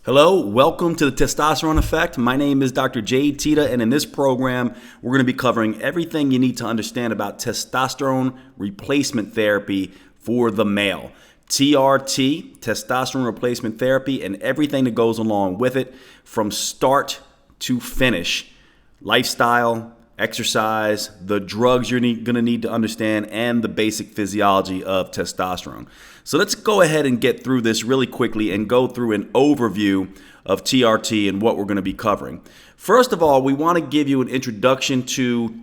Hello, welcome to the Testosterone Effect. My name is Dr. Jade Teta, and in this program, we're going to be covering everything you need to understand about testosterone replacement therapy for the male. TRT, testosterone replacement therapy, and everything that goes along with it from start to finish. Lifestyle, exercise, the drugs you're going to need to understand, and the basic physiology of testosterone. So let's go ahead and get through this really quickly and go through an overview of TRT and what we're going to be covering. First of all, we want to give you an introduction to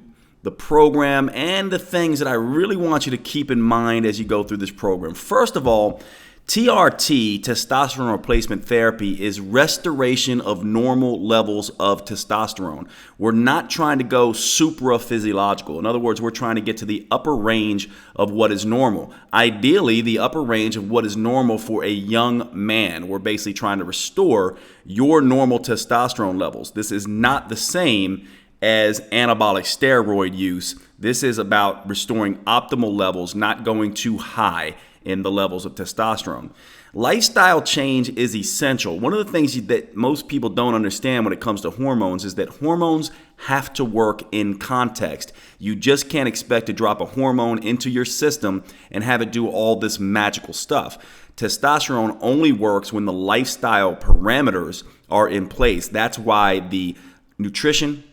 the program and the things that I really want you to keep in mind as you go through this program. First of all, TRT, testosterone replacement therapy, is restoration of normal levels of testosterone. We're not trying to go supraphysiological. In other words, we're trying to get to the upper range of what is normal. Ideally, the upper range of what is normal for a young man. We're basically trying to restore your normal testosterone levels. This is not the same as anabolic steroid use. This is about restoring optimal levels, not going too high in the levels of testosterone. Lifestyle change is essential. One of the things that most people don't understand when it comes to hormones is that hormones have to work in context. You just can't expect to drop a hormone into your system and have it do all this magical stuff. Testosterone only works when the lifestyle parameters are in place. That's why the nutrition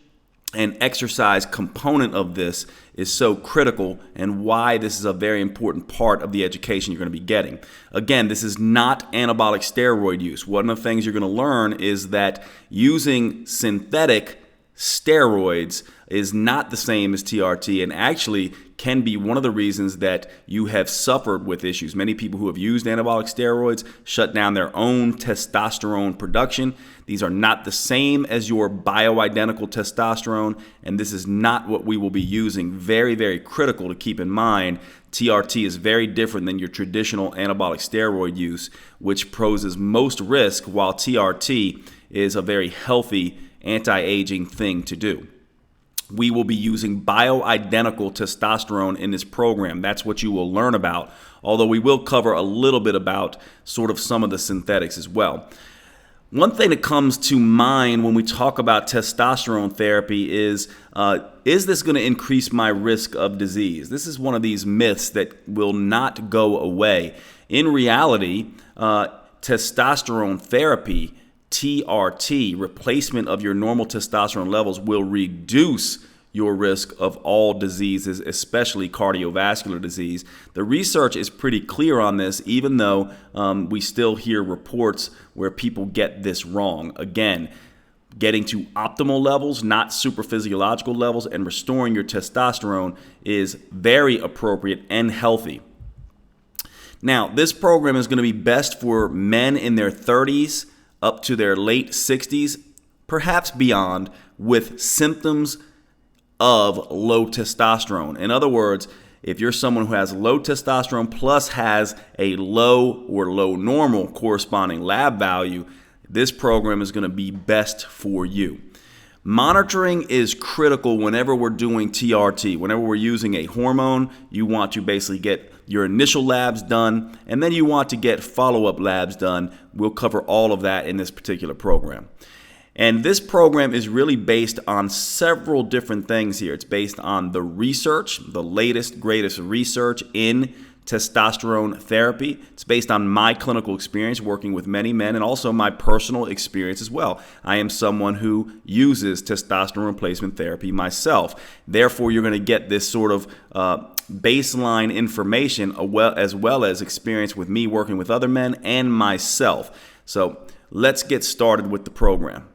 and exercise component of this is so critical and why this is a very important part of the education you're going to be getting. Again, this is not anabolic steroid use. One of the things you're going to learn is that using synthetic steroids is not the same as TRT and actually can be one of the reasons that you have suffered with issues. Many people who have used anabolic steroids shut down their own testosterone production. These are not the same as your bioidentical testosterone, and this is not what we will be using. Very, very critical to keep in mind. TRT is very different than your traditional anabolic steroid use, which poses most risk, while TRT is a very healthy anti-aging thing to do. We will be using bioidentical testosterone in this program. That's what you will learn about, although we will cover a little bit about sort of some of the synthetics as well. One thing that comes to mind when we talk about testosterone therapy is this going to increase my risk of disease? This is one of these myths that will not go away. In reality, testosterone therapy, TRT, replacement of your normal testosterone levels, will reduce your risk of all diseases, especially cardiovascular disease. The research is pretty clear on this, even though we still hear reports where people get this wrong. Again, getting to optimal levels, not supraphysiological levels, and restoring your testosterone is very appropriate and healthy. Now, this program is going to be best for men in their 30s up to their late 60s, perhaps beyond, with symptoms of low testosterone. In other words, if you're someone who has low testosterone plus has a low or low normal corresponding lab value, this program is going to be best for you. Monitoring is critical whenever we're doing TRT. Whenever we're using a hormone, you want to basically get your initial labs done, and then you want to get follow-up labs done. We'll cover all of that in this particular program. And this program is really based on several different things here. It's based on the research, the latest, greatest research in testosterone therapy. It's based on my clinical experience working with many men and also my personal experience as well. I am someone who uses testosterone replacement therapy myself. Therefore, you're going to get this sort of baseline information as well as experience with me working with other men and myself. So let's get started with the program.